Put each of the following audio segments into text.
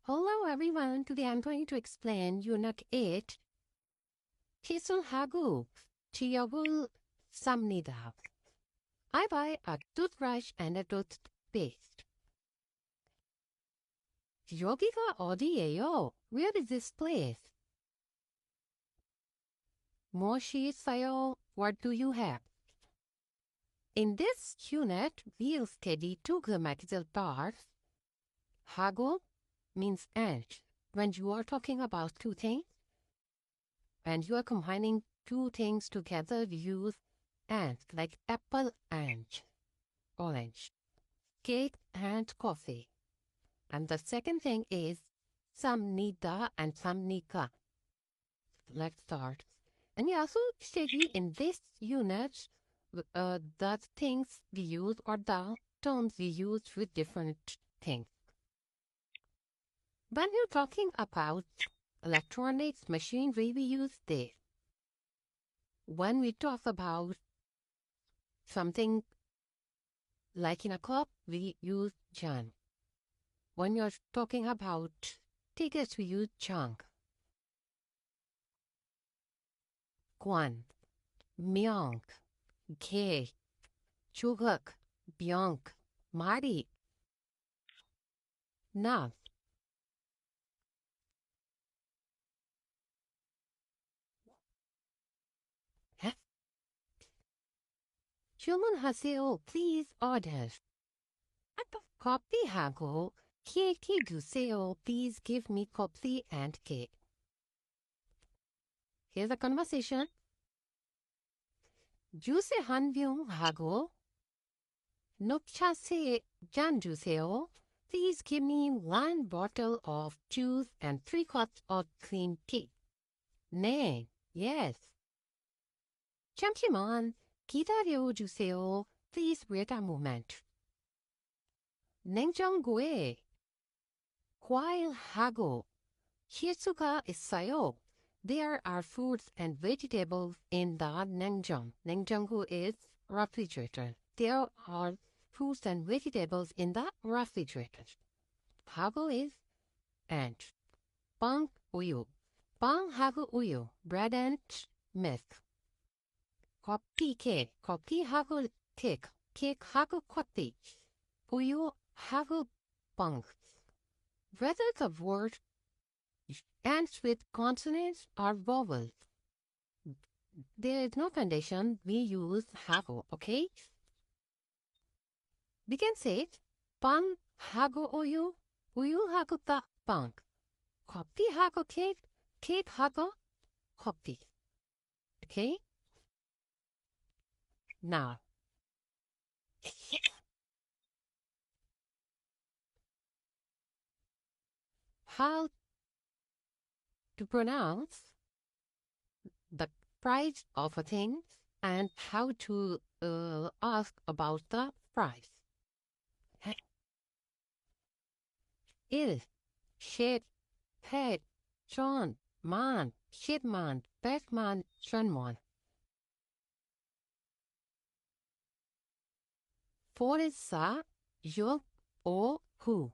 Hello everyone, today I'm going to explain Unit 8. 기술하고 기억을 쌉니다. I buy a toothbrush and a toothpaste. 여기가 어디예요? Where is this place? 무엇이 있어요? What do you have? In this unit, we'll study two grammatical parts. 하고 means and. When you are talking about two things, and you are combining two things together, you use and, like apple and orange, cake and coffee. And the second thing is samnida and samnika. Let's start. And we also study in this unit the things we use or the terms we use with different things. When you're talking about electronics, machinery, we use this. When we talk about something like in a cup, we use jan. When you're talking about tickets, we use chunk. Guan, myong, ke, chugak, byong, mari. Now, 주문하세요. Please order. 커피하고 케이크 주세요. Please give me coffee and cake. Here's a conversation. 주스 한 병하고 녹차 세 잔 주세요. Please give me one bottle of juice and 3 cups of green tea. 네, yes. 잠시만 기다려주세요. Please wait a moment. 냉장고에 과일하고 채소가 있어요. There are fruits and vegetables in the 냉장. 냉장고 is refrigerator. There are fruits and vegetables in the refrigerator. 하고 is and. 빵, 우유. 빵하고 우유. Bread and milk. 커피, 케이크. 커피하고 케이크. 케이크하고 커피. 우유하고 빵. Whether the word ends with consonants or vowels, there is no condition. We use 하고, okay? We can say 빵하고 우유, 우유하고 빵. 커피하고 케이크, 케이크하고 커피. Okay? Now, how to pronounce the price of a thing and how to ask about the price. Il, shit, head, John, man, shitman, Batman, Shunman. Forisa, yo, o, who.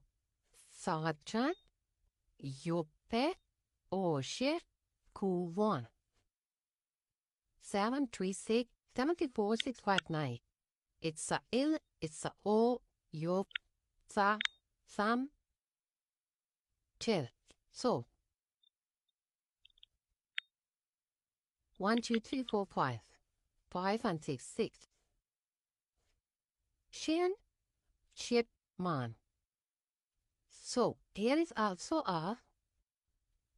Sarachan, yope, o, shit, cool one. 736 74659. It's a il, it's a o, yo, sa, sam, till. So 1, 2, 3, 4, 5. 5 and 6, 6. Shin, ship, man. So there is also a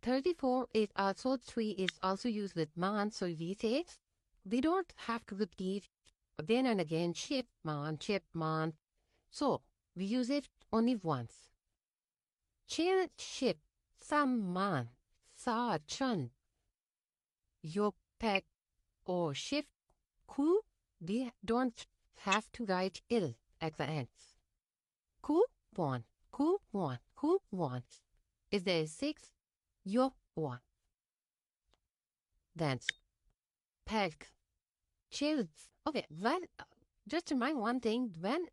34 is also 3 is also used with man, so we say we don't have to repeat again and again ship, man. So we use it only once. Chill, ship, some man, sa, chun, yo, pet, or shift, ku, we don't have to write ill at the end. Ku, one. If there is 6, yo, 1. Then, peg, chill. Okay, when, just remind one thing, when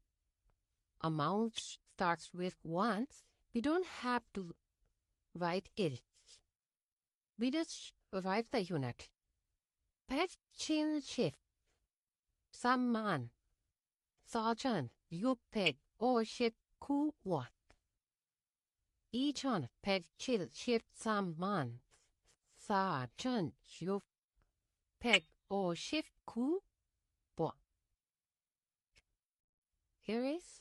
amount starts with 1, we don't have to write it. We just write the unit. Pet chin shift. Some man. Sergeant, you peg or shift cool what? Each on peg chill shift some man. Sergeant, you peg or shift cool what? Here is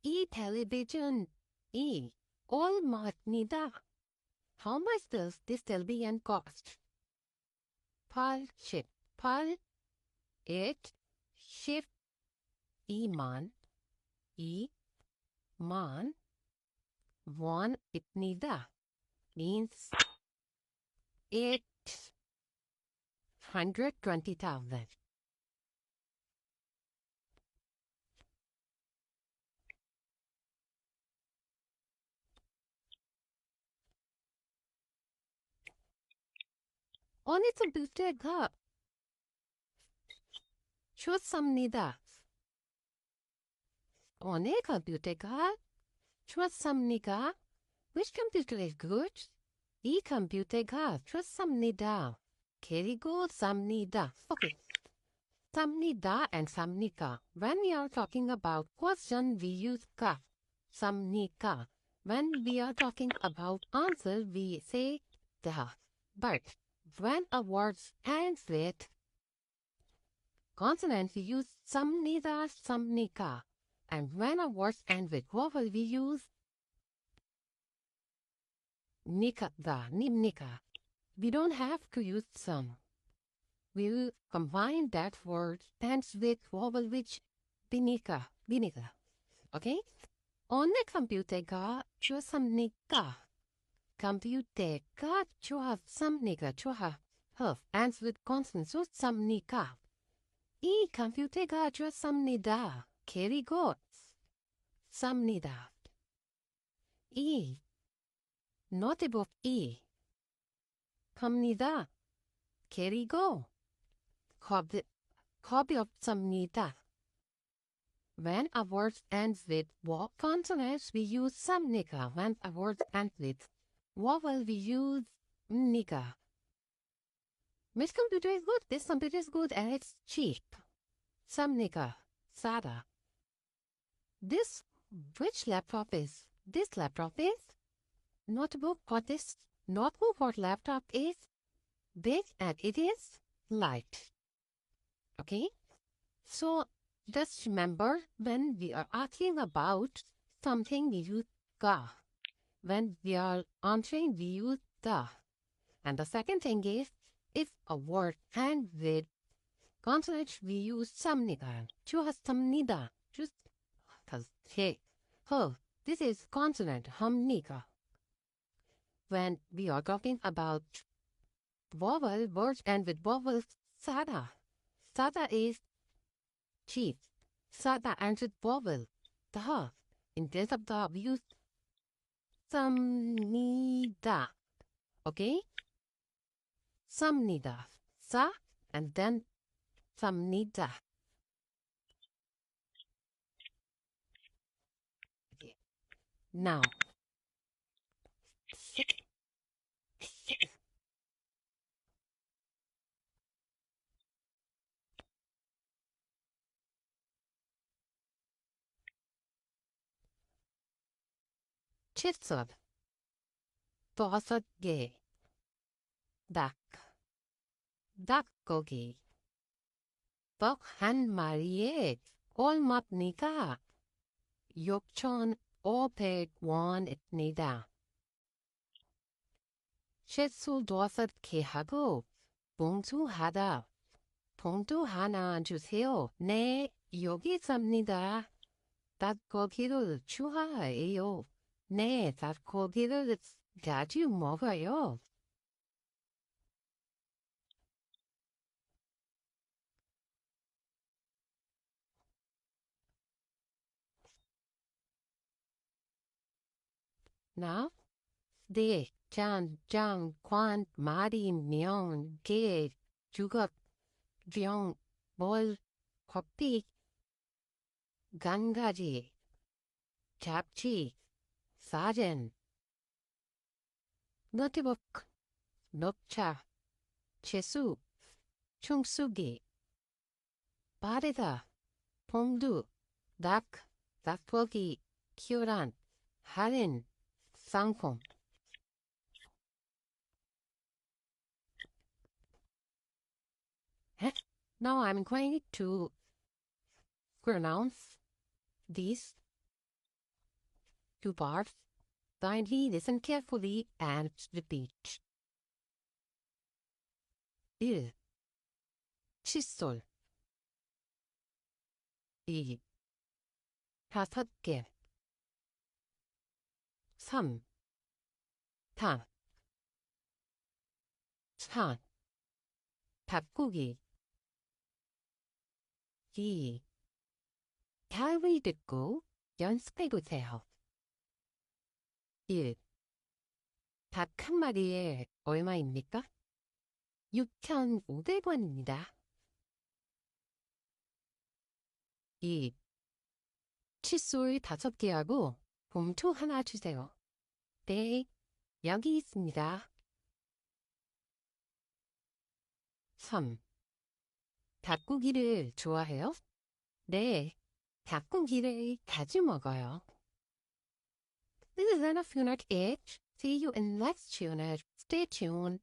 E television. E. All matnida. How much does this television cost? Pal shift. Pal it shift E man. E man. One itnida means 820,000. Only to boosted up. Show some nida. Only computer card. Show some nigga. Which computer is good? E-computer card. Show some nida. Kerigo some nida. Okay. Samnida and samnika. When we are talking about question, we use ka. Samnika. When we are talking about answer, we say the. But when a word ends with consonant, we use samnida, samnika. And when a word ends with vowel, we use nikada, nimnika. We don't have to use some. We will combine that word ends with vowel which binika, binika. Okay? On the computer ka chua samnika. Computer ka chua samnika chua huff ends with consonant so samnika. E computer ka chua samnida. Carry goats. Samnida. E. Not above E. Kamnida. Carry go. Copy of samnida. When a word ends with consonants, we use samnika. When a word ends with vowel, we use nika. Which computer is good? This computer is good and it's cheap. Samnika. Sada. This, which laptop is? This laptop is notebook for this notebook or laptop is big and it is light. Okay? So, just remember, when we are asking about something, we use ka. When we are answering, we use da. And the second thing is, if a word ends with consonant, we use samnika. Chua samnida. Just because, hey, oh, this is consonant, hamnika. When we are talking about vowel, words end with vowel, sada. Sada is cheap. Sada ends with vowel, da. In place of da, we use samnida. Okay? Samnida. Sa and then samnida. Okay. Now, chitsod. Bosod gay. Dak. Dak gogi. Bok han mariet. All matnika. Yokchon opeg wan etnida. Chetsul dosad kehago. 봉투 하다. 봉투 하나 주세요. 네, 여기 있습니다. 닭고기를 좋아해요. 네, 닭고기를 자주 먹어요. Now, 네, 관, 마리, 명, 개, 주걱, 병, 뭘, 커피, 간가지, 잡지, 사진, 노트북, 녹차, 채수, 충수기, 빠르다, 봄두, 닭고기, 교란, 할인, 상품. Now I'm going to pronounce these two parts. Kindly listen carefully and repeat. 1. 칫솔 2. 5개 3. 탕 4. 닭고기 2. 잘 듣고 연습해보세요. 1. 닭 한 마리에 얼마입니까? 6,500원입니다. 2. 칫솔 5개하고 봉투 하나 주세요. 네, 여기 있습니다. 3. 닭고기를 좋아해요? 네, 닭고기를 자주 먹어요. This is enough unit 8. See you in next unit. Stay tuned.